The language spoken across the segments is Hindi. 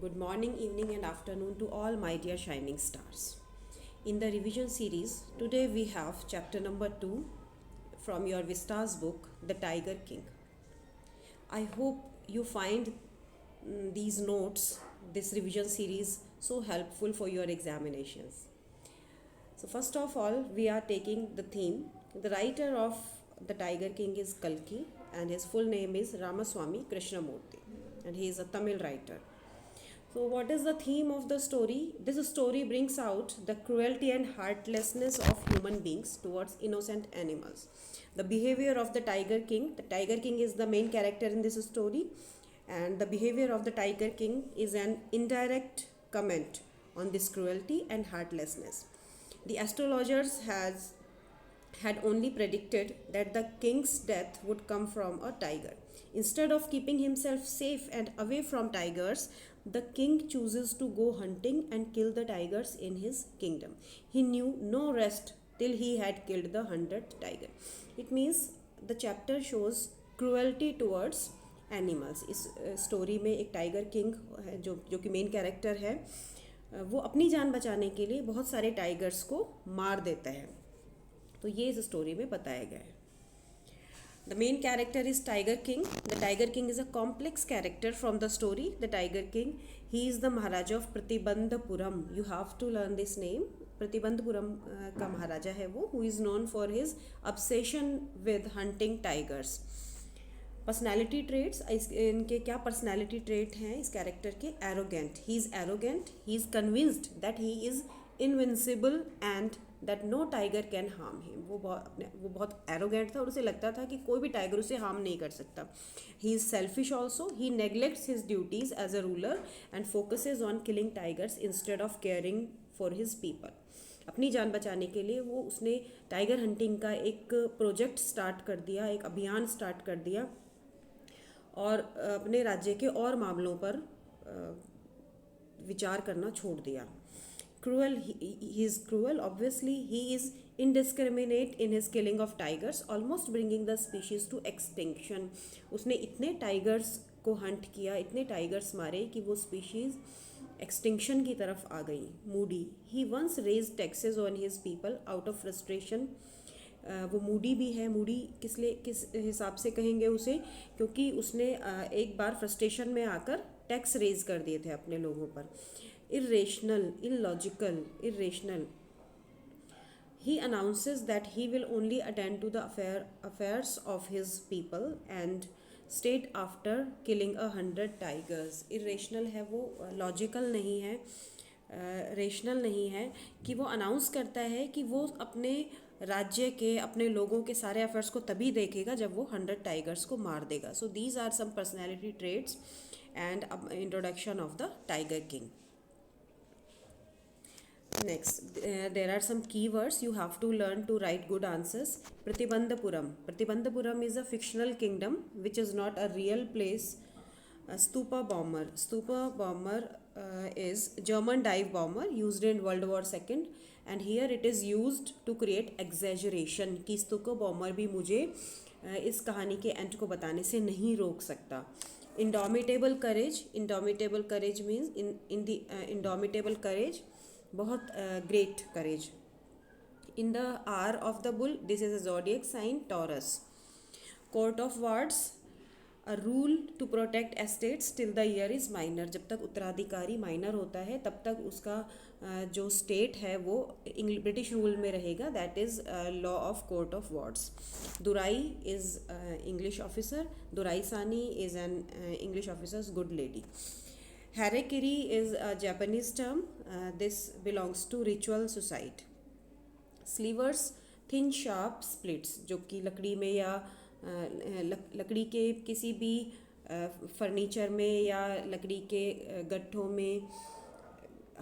Good morning, evening, and afternoon to all my dear shining stars. In the revision series, today we have chapter number 2 from your Vistas book, The Tiger King. I hope you find these notes, this revision series, so helpful for your examinations. So, first of all, we are taking the theme. The writer of The Tiger King is Kalki, and his full name is Ramaswamy Krishnamurti, and he is a Tamil writer. So, what is the theme of the story? This story brings out the cruelty and heartlessness of human beings towards innocent animals. The behavior of the Tiger King is the main character in this story, and the behavior of the Tiger King is an indirect comment on this cruelty and heartlessness. The astrologers had only predicted that the king's death would come from a tiger. Instead of keeping himself safe and away from tigers, the king chooses to go hunting and kill the tigers in his kingdom. He knew no rest till he had killed the 100th tiger. It means the chapter shows cruelty towards animals. इस स्टोरी में एक टाइगर किंग है जो कि मेन कैरेक्टर है. वो अपनी जान बचाने के लिए बहुत सारे टाइगर्स को मार देता है. तो ये इस स्टोरी में बताया गया है. The main character is tiger king. The tiger king is a complex character from the story. The tiger king, he is the Maharaja of Pratibandhapuram. You have to learn this name. Pratibandhapuram का महाराजा है वो, who is known for his obsession with hunting tigers. Personality traits, इनके क्या पर्सनैलिटी ट्रेट हैं इस कैरेक्टर के? Arrogant. He is arrogant. He is convinced that he is invincible and that no tiger can harm him. वो बहुत एरोगेंट था और उसे लगता था कि कोई भी टाइगर उसे हार्म नहीं कर सकता. He is selfish also. He neglects his duties as a ruler and focuses on killing tigers instead of caring for his people. अपनी जान बचाने के लिए उसने टाइगर हंटिंग का एक प्रोजेक्ट स्टार्ट कर दिया, एक अभियान स्टार्ट कर दिया और अपने राज्य के और मामलों पर विचार करना छोड़ दिया. Cruel, he is cruel. Obviously he is indiscriminate in his killing of tigers, almost bringing the species to extinction. उसने इतने टाइगर्स को हंट किया, इतने टाइगर्स मारे कि वो स्पीशीज़ एक्सटिंक्शन की तरफ आ गई. Moody, he once raise taxes on his people out of frustration. वो मूडी भी है. मूडी किस हिसाब से कहेंगे उसे? क्योंकि उसने एक बार फ्रस्ट्रेशन में आकर टैक्स रेज कर दिए थे अपने लोगों पर. Irrational, illogical, irrational. He announces that he will only attend to the affairs of his people and state after killing 100 tigers. Irrational है वो, लॉजिकल नहीं है, रेशनल नहीं है. कि वो अनाउंस करता है कि वो अपने राज्य के, अपने लोगों के सारे अफेयर्स को तभी देखेगा जब वो 100 टाइगर्स को मार देगा. So these are some personality traits and introduction of the tiger king. Next, there are some keywords you have to learn to write good answers. Pratibandhapuram. Pratibandhapuram is a fictional kingdom which is not a real place. Stupa bomber. Stupa bomber is German dive bomber used in World War II, and here it is used to create exaggeration. कि स्तूपा बॉम्बर भी मुझे इस कहानी के एंड को बताने से नहीं रोक सकता. Indomitable courage. Indomitable courage means in the indomitable courage, बहुत great courage. In the hour of the bull, this is a zodiac sign Taurus. Court of wards, a rule to protect estates till the heir is minor. जब तक उत्तराधिकारी माइनर होता है तब तक उसका जो स्टेट है वो ब्रिटिश रूल में रहेगा. That is law of court of wards. Durai is English officer. Durai Sani is an English officers good lady. Harakiri is a Japanese term. This belongs to ritual suicide. Slivers, thin sharp splits, जो कि लकड़ी में या लकड़ी के किसी भी फर्नीचर में या लकड़ी के गट्ठों में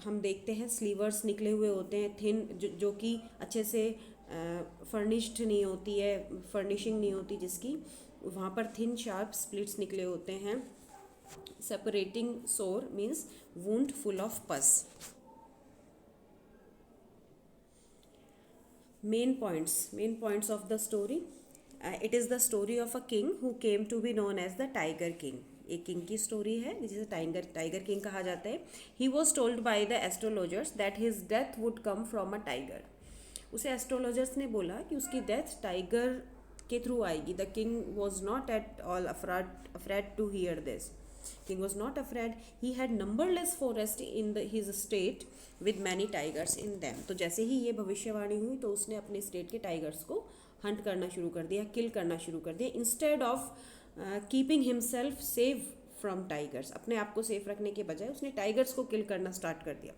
हम देखते हैं स्लीवर्स निकले हुए होते हैं. थिन, जो कि अच्छे से फर्निश्ड नहीं होती है, फर्निशिंग नहीं होती जिसकी, वहाँ पर थिन शार्प स्प्लिट्स निकले होते हैं. Separating sore means wound full of pus. Main points of the story. It is the story of a king who came to be known as the Tiger King. एक किंग की स्टोरी है जिसे टाइगर किंग कहा जाता है. He was told by the astrologers that his death would come from a tiger. उसे एस्ट्रोलॉजर्स ने बोला कि उसकी डेथ टाइगर के थ्रू आएगी. The king was not at all afraid to hear this. King was not afraid. He had numberless forests in his state with many tigers in them. तो जैसे ही ये भविष्यवाणी हुई तो उसने अपने स्टेट के टाइगर्स को हंट करना शुरू कर दिया, किल करना शुरू कर दिया, instead of keeping himself safe from tigers. अपने आप को सेफ रखने के बजाय उसने टाइगर्स को किल करना स्टार्ट कर दिया.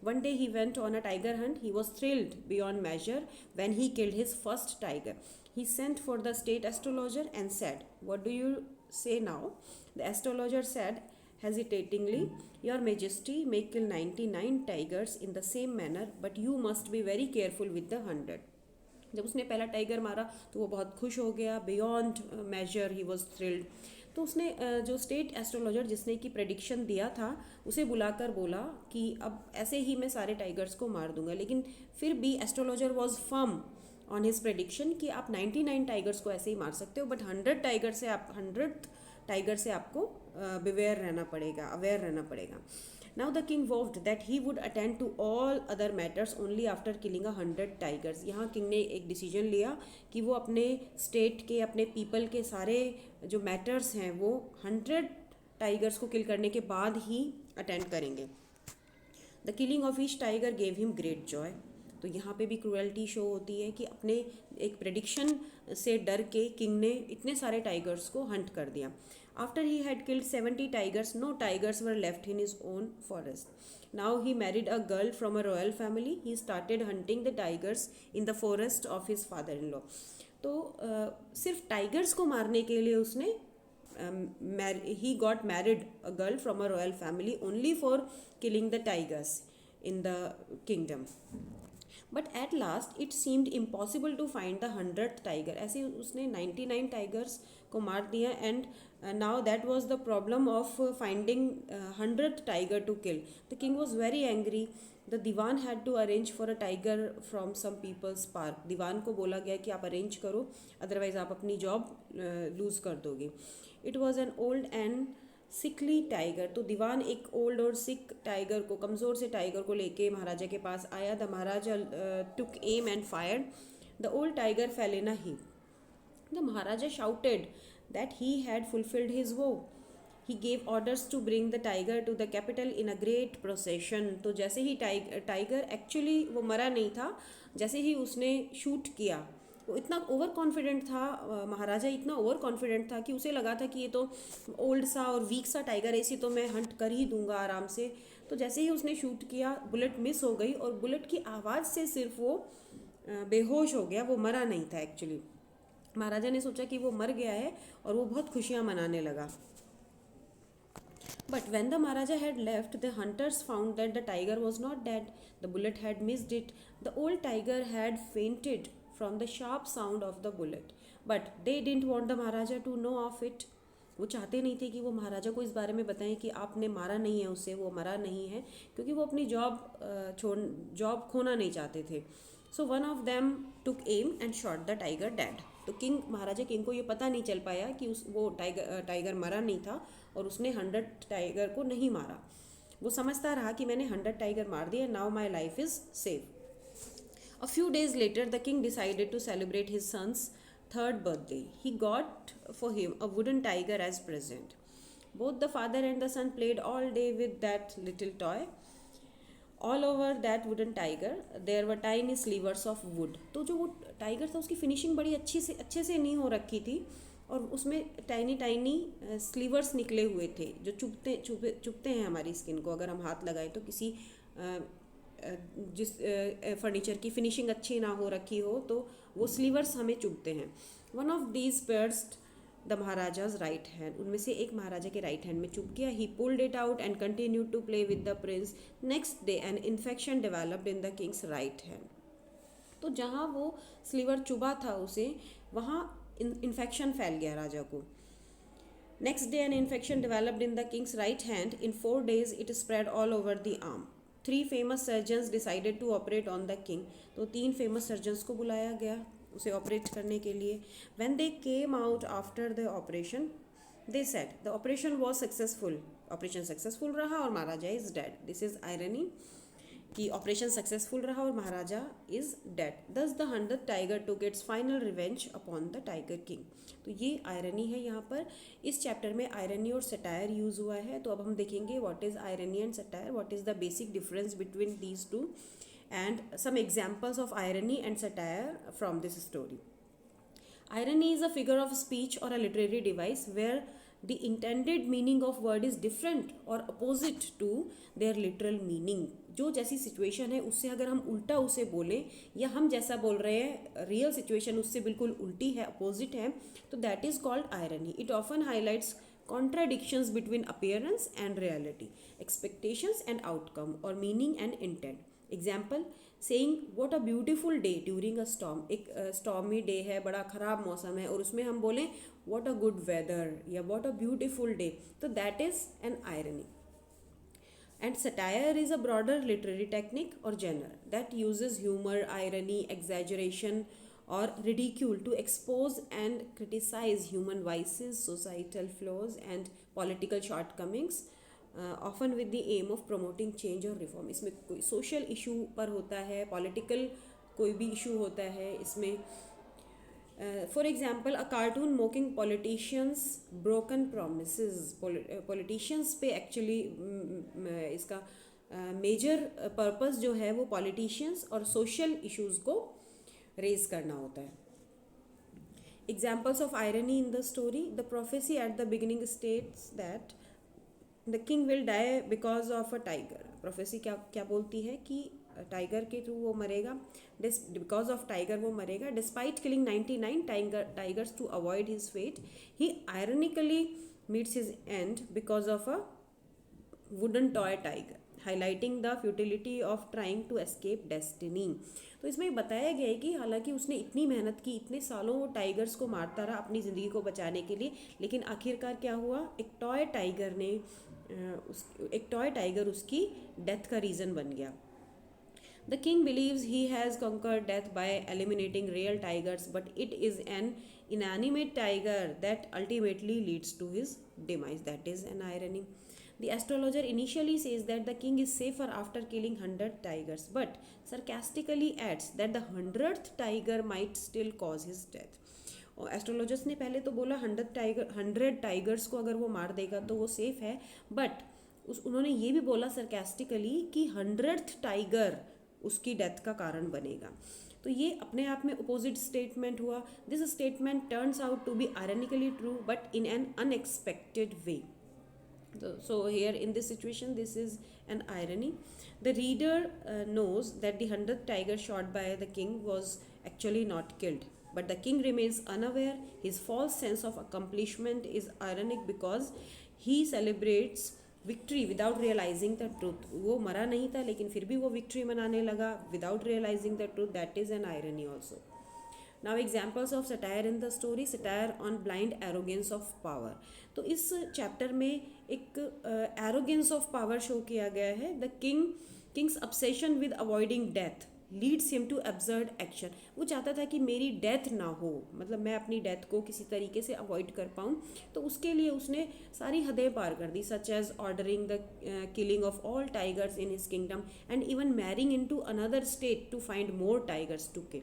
One day he went on a tiger hunt. He was thrilled beyond measure when he killed his first tiger. He sent for the state astrologer and said, "What do you say now?" The astrologer said hesitatingly, "Your Majesty may kill 99 tigers in the same manner, but you must be very careful with the 100." जब उसने पहला टाइगर मारा तो वो बहुत खुश हो गया. Beyond measure he was thrilled. तो उसने जो स्टेट एस्ट्रोलॉजर जिसने की प्रेडिक्शन दिया था उसे बुलाकर बोला कि अब ऐसे ही मैं सारे टाइगर्स को मार दूंगा. लेकिन फिर भी astrologer was firm on his prediction कि आप 99 टाइगर्स को ऐसे ही मार सकते हो, बट 100 टाइगर से आपको बिवेयर रहना पड़ेगा, अवेयर रहना पड़ेगा. Now the king vowed that he would attend to all other matters only after killing 100 tigers. यहाँ किंग ने एक डिसीजन लिया कि वो अपने स्टेट के, अपने पीपल के सारे जो मैटर्स हैं वो 100 टाइगर्स को किल करने के बाद ही अटेंड करेंगे. The killing of each tiger gave him great Joy. तो यहाँ पे भी क्रुएल्टी शो होती है कि अपने एक प्रेडिक्शन से डर के किंग ने इतने सारे टाइगर्स को हंट कर दिया. After he had killed 70 tigers, no tigers were left in his own forest. Now he married a girl from a royal family. He started hunting the tigers in the forest of his father in law. तो सिर्फ टाइगर्स को मारने के लिए उसने he got married a girl from a royal family only for killing the tigers in the kingdom. But at last it seemed impossible to find the 100th tiger. ऐसे उसने 99 tigers को मार दिया. And now that was the problem of finding 100th tiger to kill. The king was very angry. The divan had to arrange for a tiger from some people's park. दीवान को बोला गया कि आप अरेंज करो, अदरवाइज आप अपनी जॉब लूज कर दोगे. It was an old and sickly tiger. तो दीवान एक ओल्ड और सिक टाइगर को, कमज़ोर से टाइगर को लेके महाराजा के पास आया. The Maharaja took aim and fired. The old tiger fell in a heap. The Maharaja shouted that he had fulfilled his vow. He gave orders to bring the tiger to the capital in a great procession. तो जैसे ही टाइगर एक्चुअली वो मरा नहीं था, जैसे ही उसने शूट किया, वो इतना ओवर कॉन्फिडेंट था, महाराजा इतना ओवर कॉन्फिडेंट था कि उसे लगा था कि ये तो ओल्ड सा और वीक सा टाइगर है, इसी तो मैं हंट कर ही दूंगा आराम से. तो जैसे ही उसने शूट किया, बुलेट मिस हो गई और बुलेट की आवाज़ से सिर्फ वो बेहोश हो गया. वो मरा नहीं था एक्चुअली. महाराजा ने सोचा कि वो मर गया है और वो बहुत खुशियाँ मनाने लगा. But when the Maharaja had left, the hunters found that the tiger was not dead. The bullet had missed it. The old tiger had fainted from the sharp sound of the bullet. But they didn't want the Maharaja to know of it. वो चाहते नहीं थे कि वो महाराजा को इस बारे में बताएं कि आपने मारा नहीं है उसे, वो मरा नहीं है, क्योंकि वो अपनी जॉब खोना नहीं चाहते थे. So one of them took aim and shot the tiger dead. तो महाराजा किंग को ये पता नहीं चल पाया कि वो टाइगर मरा नहीं था और उसने 100 टाइगर को नहीं मारा. वो समझता रहा कि मैंने 100 टाइगर मार दिया. Now my life is safe. A few days later, the king decided to celebrate his son's 3rd birthday. He got for him a wooden tiger as present. Both the father and the son played all day with that little toy. All over that wooden tiger, there were tiny slivers of wood. तो जो वो टाइगर था उसकी फिनिशिंग बड़ी अच्छे से नहीं हो रखी थी और उसमें टाइनी स्लीवर्स निकले हुए थे जो चुभते हैं हमारी स्किन को. अगर हम हाथ लगाएं तो किसी जिस फर्नीचर की फिनिशिंग अच्छी ना हो रखी हो तो वो स्लीवर्स हमें चुभते हैं. One of these pierced the Maharaja's right hand. उनमें से एक महाराजा के राइट हैंड में चुभ गया. He pulled it out and continued to play with the prince. Next day an infection developed in the king's right hand. तो जहाँ वो स्लीवर चुभा था उसे, वहाँ इन्फेक्शन फैल गया राजा को. Next day an infection developed in the king's right hand. In 4 days it spread all over the arm. 3 famous surgeons decided to operate on the king. तो 3 famous surgeons को बुलाया गया उसे ऑपरेट करने के लिए. When they came out after the operation, They said the operation was successful. Operation successful रहा और Maharaja is dead. This is irony कि ऑपरेशन सक्सेसफुल रहा और Maharaja is dead. Thus the 100th tiger took its final revenge upon the tiger king. तो ये आयरनी है. यहाँ पर इस चैप्टर में आयरनी और सटायर यूज हुआ है. तो अब हम देखेंगे what is irony and satire, what is the basic difference between these two, and some examples of irony and satire from this story. Irony is a figure of speech or a literary device where the intended meaning of word is different or opposite to their literal meaning. जो जैसी सिचुएशन है उससे अगर हम उल्टा उसे बोलें या हम जैसा बोल रहे हैं रियल सिचुएशन उससे बिल्कुल उल्टी है, अपोजिट है, तो that is called irony. It often highlights contradictions between appearance and reality, expectations and outcome, or meaning and intent. Example, saying what a beautiful day during a storm. एक stormy day है, बड़ा ख़राब मौसम है और उसमें हम बोलें what a good weather या what a beautiful day, तो that is an irony. And satire is a broader literary technique or genre that uses humor, irony, exaggeration, or ridicule to expose and criticize human vices, societal flaws, and political shortcomings, often with the aim of promoting change or reform. इसमें कोई social issue पर होता है, political कोई भी issue होता है इसमें. For example, a cartoon mocking politicians' broken promises. Politicians पे actually इसका major purpose जो है वो politicians और social issues को raise करना होता है. Examples of irony in the story. The prophecy at the beginning states that the king will die because of a tiger. Prophecy क्या क्या बोलती है कि टाइगर के थ्रू वो मरेगा, बिकॉज ऑफ टाइगर वो मरेगा. Despite killing 99 tigers to avoid his fate, he ironically meets his end because of a wooden toy tiger, highlighting the futility of trying to escape destiny. तो इसमें बताया गया है कि हालांकि उसने इतनी मेहनत की, इतने सालों वो टाइगर्स को मारता रहा अपनी ज़िंदगी को बचाने के लिए, लेकिन आखिरकार क्या हुआ, एक टॉय टाइगर उसकी डेथ का रीज़न बन गया. The king believes he has conquered death by eliminating real tigers, but it is an inanimate tiger that ultimately leads to his demise. That is an irony. The astrologer initially says that the king is safer after killing 100 tigers, but sarcastically adds that the 100th tiger might still cause his death. और एस्ट्रोलॉजर्स ने पहले तो बोला 100 टाइगर्स को अगर वो मार देगा तो वो सेफ है, बट उन्होंने ये भी बोला सरकास्टिकली कि 100th टाइगर उसकी डेथ का कारण बनेगा. तो ये अपने आप में अपोजिट स्टेटमेंट हुआ. This statement turns out to be ironically true but in an unexpected way. So here in this situation this is an irony. The reader knows that the 100th tiger shot by the king was actually not killed, but the king remains unaware. His false sense of accomplishment is ironic because he celebrates victory without realising the truth. वो मरा नहीं था लेकिन फिर भी वो विक्ट्री मनाने लगा without realising the truth. That is an irony also. Now examples of satire in the story. Satire on blind arrogance of power. तो इस चैप्टर में एक एरोगेंस ऑफ पावर शो किया गया है. The king's obsession with avoiding death leads him to absurd action. वो चाहता था कि मेरी डेथ ना हो, मतलब मैं अपनी डेथ को किसी तरीके से अवॉइड कर पाऊँ, तो उसके लिए उसने सारी हदें पार कर दी, such as ordering the killing of all tigers in his kingdom and even marrying in to another state to find more tigers to kill.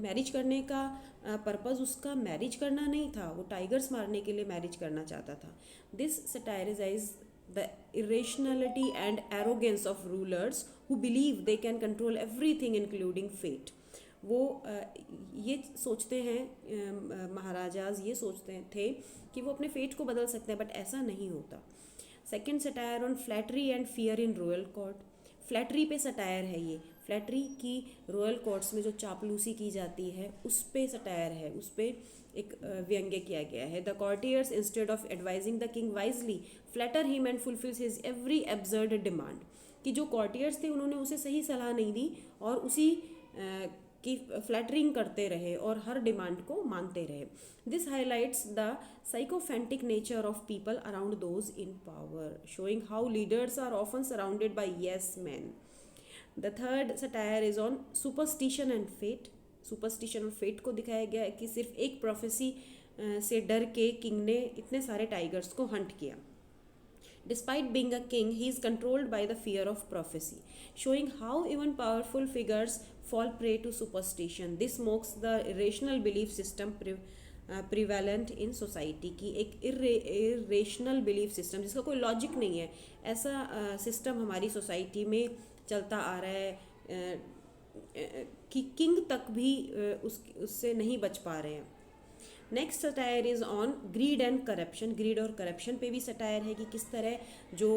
Marriage करने का पर्पज़ उसका मैरिज करना नहीं था, वो टाइगर्स मारने के लिए मैरिज करना चाहता था. This satirize the irrationality and arrogance of rulers who believe they can control everything including fate. वो ये सोचते हैं, महाराजाज ये सोचते थे कि वो अपने फेट को बदल सकते हैं, बट ऐसा नहीं होता. Second satire on flattery and fear in royal court. Flattery पे सटायर है ये. फ्लैटरी की रॉयल कोर्ट्स में जो चापलूसी की जाती है उस पे सटायर है, उस पे एक व्यंग्य किया गया है. The courtiers instead of advising the king wisely flatter him and fulfills his every absurd demand. कि जो कॉर्टियर्स थे उन्होंने उसे सही सलाह नहीं दी और उसी की फ्लैटरिंग करते रहे और हर डिमांड को मानते रहे. This highlights the sycophantic nature of people around those in power, showing how leaders are often surrounded by yes man. The third satire is on superstition and fate. Superstition और फेट को दिखाया गया है कि सिर्फ एक प्रोफेसी से डर के किंग ने इतने सारे टाइगर्स को हंट किया. Despite being a king, he is controlled by the fear of prophecy, showing how even powerful figures fall prey to superstition. This mocks the irrational belief system prevalent in society. की एक irrational belief system जिसका कोई लॉजिक नहीं है, ऐसा सिस्टम हमारी सोसाइटी में चलता आ रहा है कि किंग तक भी उससे नहीं बच पा रहे हैं. Next satire is on greed and corruption. Greed और करप्शन पे भी सटायर है कि किस तरह जो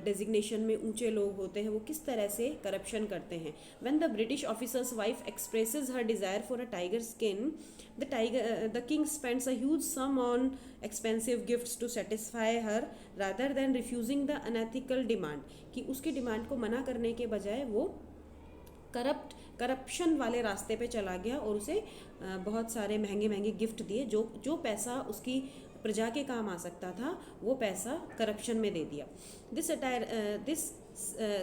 डेजिग्नेशन में ऊंचे लोग होते हैं वो किस तरह से करप्शन करते हैं. When the British officer's wife expresses her desire for a tiger skin, the king spends a huge sum on expensive gifts to satisfy her rather than refusing the unethical demand. कि उसकी डिमांड को मना करने के बजाय वो करप्शन वाले रास्ते पे चला गया और उसे बहुत सारे महंगे महंगे गिफ्ट दिए. जो पैसा उसकी प्रजा के काम आ सकता था वो पैसा करप्शन में दे दिया. This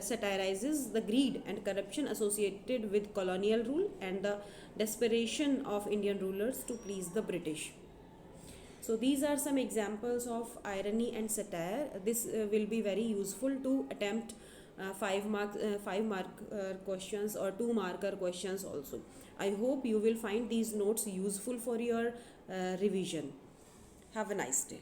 satirizes the greed and corruption associated with colonial rule and the desperation of Indian rulers to please the British. So these are some examples of irony and satire. This will be very useful to attempt 5 mark questions or 2 marker questions also. I hope you will find these notes useful for your revision. Have a nice day.